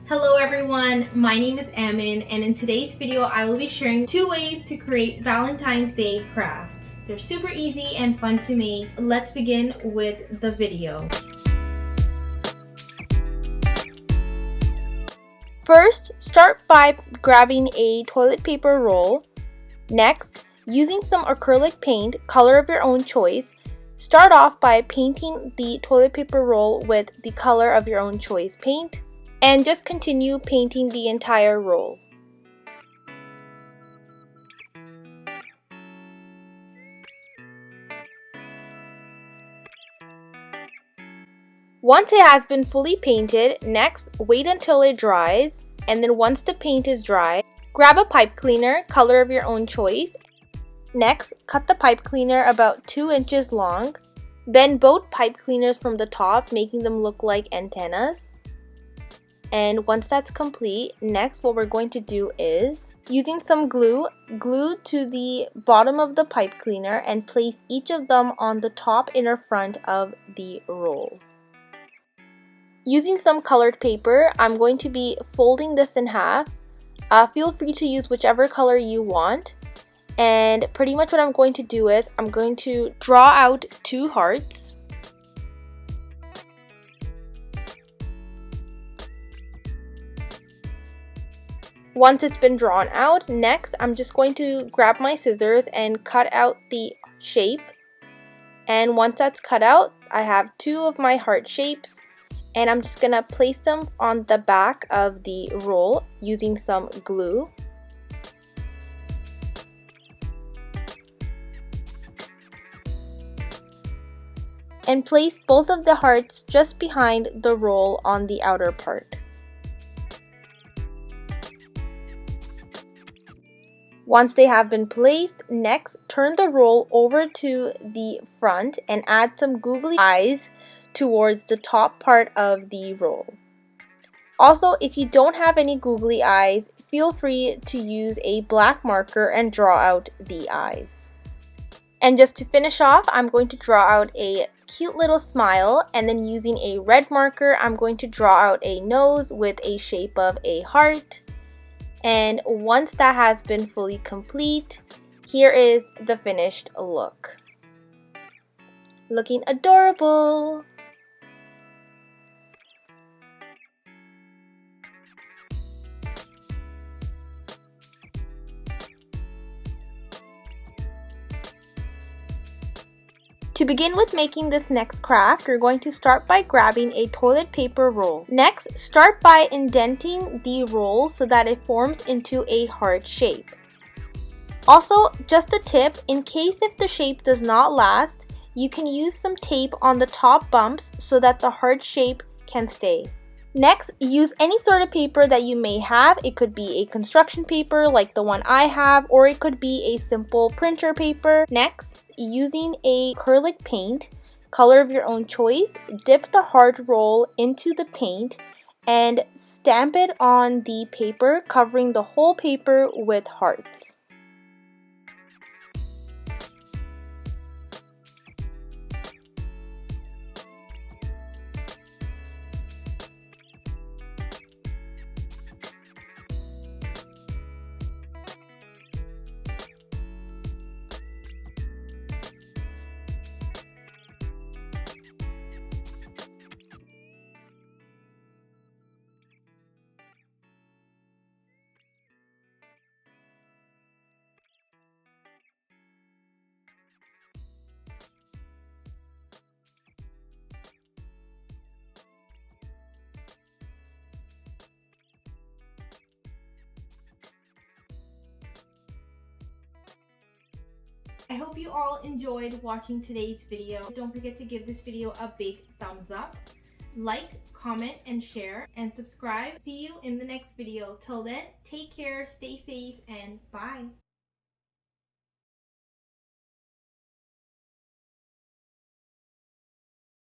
Hello everyone, my name is Amin, and in today's video I will be sharing 2 ways to create Valentine's Day crafts. They're super easy and fun to make. Let's begin with the video. First, start by grabbing a toilet paper roll. Next, using some acrylic paint, color of your own choice, start off by painting the toilet paper roll with the color of your own choice paint, and just continue painting the entire roll. Once it has been fully painted, next wait until it dries, and then once the paint is dry, grab a pipe cleaner, color of your own choice. Next, cut the pipe cleaner about 2 inches long. Bend both pipe cleaners from the top, making them look like antennas. And once that's complete, next what we're going to do is, using some glue to the bottom of the pipe cleaner and place each of them on the top inner front of the roll. Using some colored paper, I'm going to be folding this in half. Feel free to use whichever color you want. And pretty much what I'm going to do is, I'm going to draw out 2 hearts. Once it's been drawn out, next I'm just going to grab my scissors and cut out the shape. And once that's cut out, I have 2 of my heart shapes. And I'm just gonna place them on the back of the roll using some glue. And place both of the hearts just behind the roll on the outer part. Once they have been placed, next turn the roll over to the front and add some googly eyes towards the top part of the roll. Also, if you don't have any googly eyes, feel free to use a black marker and draw out the eyes. And just to finish off, I'm going to draw out a cute little smile, and then using a red marker, I'm going to draw out a nose with a shape of a heart. And once that has been fully complete, here is the finished look. Looking adorable! To begin with making this next craft, you're going to start by grabbing a toilet paper roll. Next, start by indenting the roll so that it forms into a heart shape. Also, just a tip, in case if the shape does not last, you can use some tape on the top bumps so that the heart shape can stay. Next, use any sort of paper that you may have. It could be a construction paper like the one I have, or it could be a simple printer paper. Next, using a acrylic paint, color of your own choice, dip the heart roll into the paint and stamp it on the paper, covering the whole paper with hearts. I hope you all enjoyed watching today's video. Don't forget to give this video a big thumbs up. Like, comment, and share, and subscribe. See you in the next video. Till then, take care, stay safe, and bye.